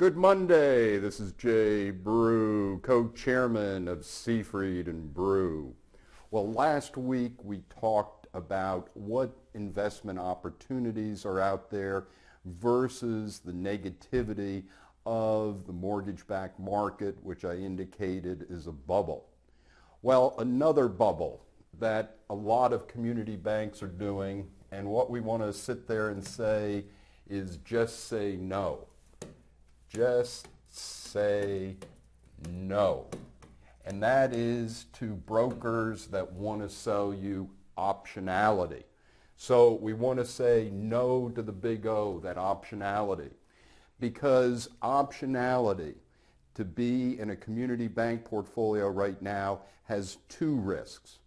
Good Monday. This is Jay Brew, co-chairman of Seafried and Brew. Well, last week we talked about what investment opportunities are out there versus the negativity of the mortgage-backed market, which I indicated is a bubble. Well, another bubble that a lot of community banks are doing, and what we want to sit there and say is just say no. Just say no. And that is to brokers that want to sell you optionality. So we want to say no to the big O, that optionality. Because optionality to be in a community bank portfolio right now has two risks.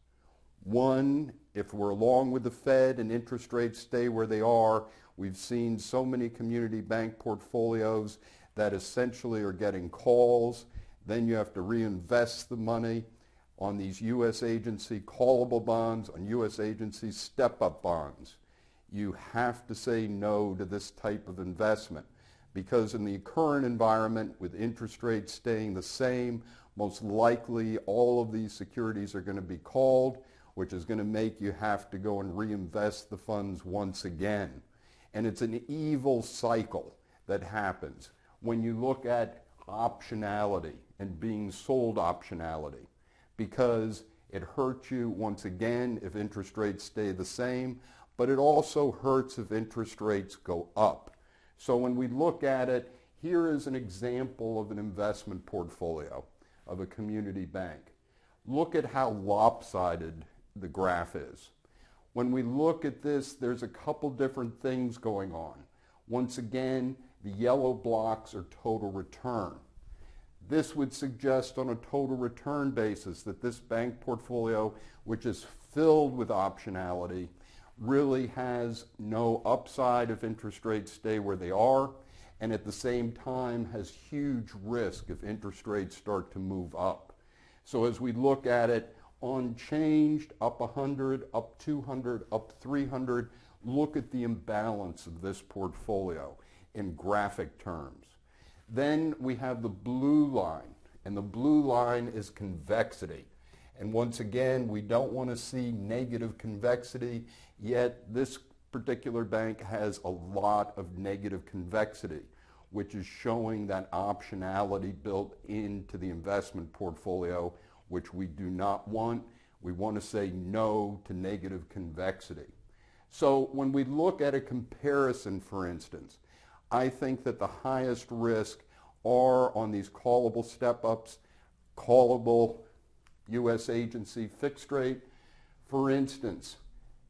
One, if we're along with the Fed and interest rates stay where they are, we've seen so many community bank portfolios that essentially are getting calls. Then you have to reinvest the money on these U.S. agency callable bonds, on U.S. agency step-up bonds. You have to say no to this type of investment because in the current environment with interest rates staying the same, most likely all of these securities are going to be called, which is going to make you have to go and reinvest the funds once again. And it's an evil cycle that happens when you look at optionality and being sold optionality, because it hurts you once again if interest rates stay the same, but it also hurts if interest rates go up. So when we look at it, here is an example of an investment portfolio of a community bank. Look at how lopsided the graph is. When we look at this, there's a couple different things going on. Once again, the yellow blocks are total return. This would suggest on a total return basis that this bank portfolio, which is filled with optionality, really has no upside if interest rates stay where they are, and at the same time has huge risk if interest rates start to move up. So as we look at it, unchanged, up 100, up 200, up 300, look at the imbalance of this portfolio in graphic terms. Then we have the blue line, and the blue line is convexity. And once again, we don't want to see negative convexity, yet this particular bank has a lot of negative convexity, which is showing that optionality built into the investment portfolio, which we do not want. We want to say no to negative convexity. So when we look at a comparison, for instance, I think that the highest risk are on these callable step-ups, callable U.S. agency fixed rate. For instance,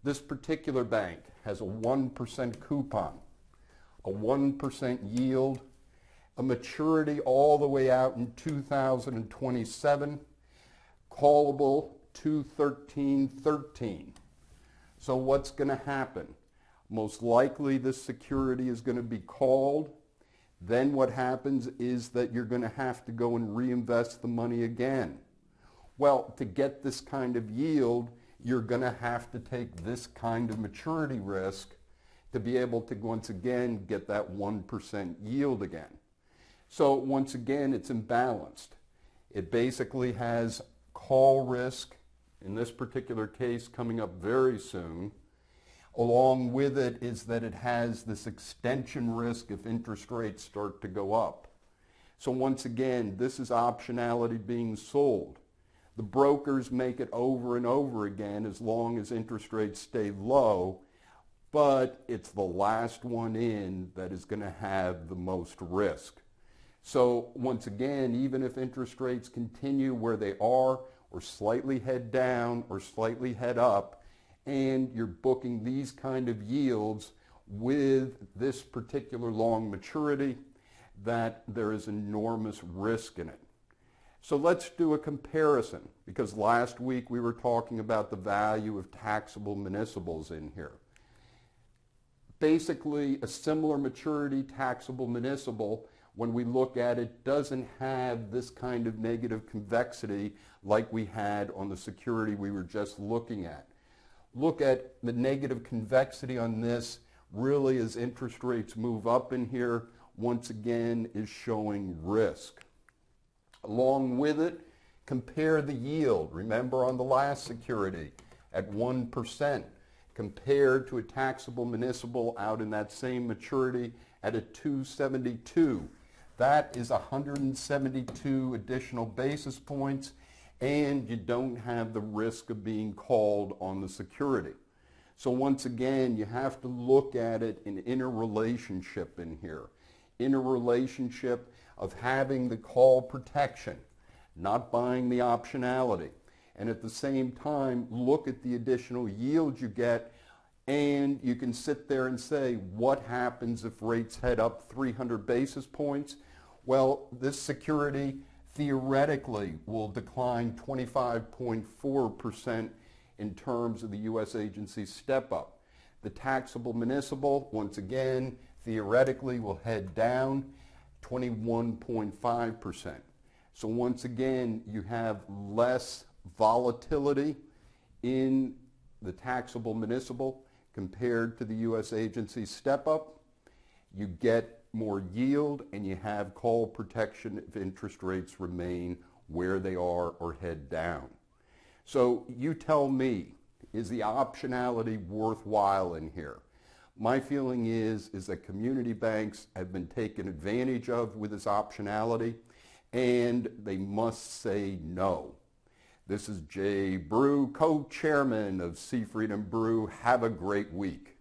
this particular bank has a 1% coupon, a 1% yield, a maturity all the way out in 2027, callable 2/13/13. So what's going to happen? Most likely this security is going to be called. Then what happens is that you're going to have to go and reinvest the money again. Well, to get this kind of yield, you're going to have to take this kind of maturity risk to be able to once again get that 1% yield again. So once again, it's imbalanced. It basically has call risk, in this particular case coming up very soon. Along with it is that it has this extension risk if interest rates start to go up. So once again, this is optionality being sold. The brokers make it over and over again as long as interest rates stay low, but it's the last one in that is going to have the most risk. So once again, even if interest rates continue where they are, or slightly head down or slightly head up, and you're booking these kind of yields with this particular long maturity, that there is enormous risk in it. So let's do a comparison, because last week we were talking about the value of taxable municipals in here. Basically, a similar maturity taxable municipal, when we look at it, doesn't have this kind of negative convexity like we had on the security we were just looking at. Look at the negative convexity on this really as interest rates move up in here. once again, is showing risk. Along with it, compare the yield. Remember on the last security at 1% compared to a taxable municipal out in that same maturity at a 272. That is 172 additional basis points, and you don't have the risk of being called on the security. So once again, you have to look at it in interrelationship in here. Interrelationship of having the call protection, not buying the optionality. And at the same time, look at the additional yield you get, and you can sit there and say, what happens if rates head up 300 basis points? Well, this security theoretically will decline 25.4% in terms of the U.S. agency step up. The taxable municipal, once again, theoretically will head down 21.5%. So once again, you have less volatility in the taxable municipal compared to the U.S. agency step up. You get more yield and you have call protection if interest rates remain where they are or head down. So you tell me, is the optionality worthwhile in here? My feeling is that community banks have been taken advantage of with this optionality, and they must say no. This is Jay Brew, co-chairman of Seafried and Brew. Have a great week.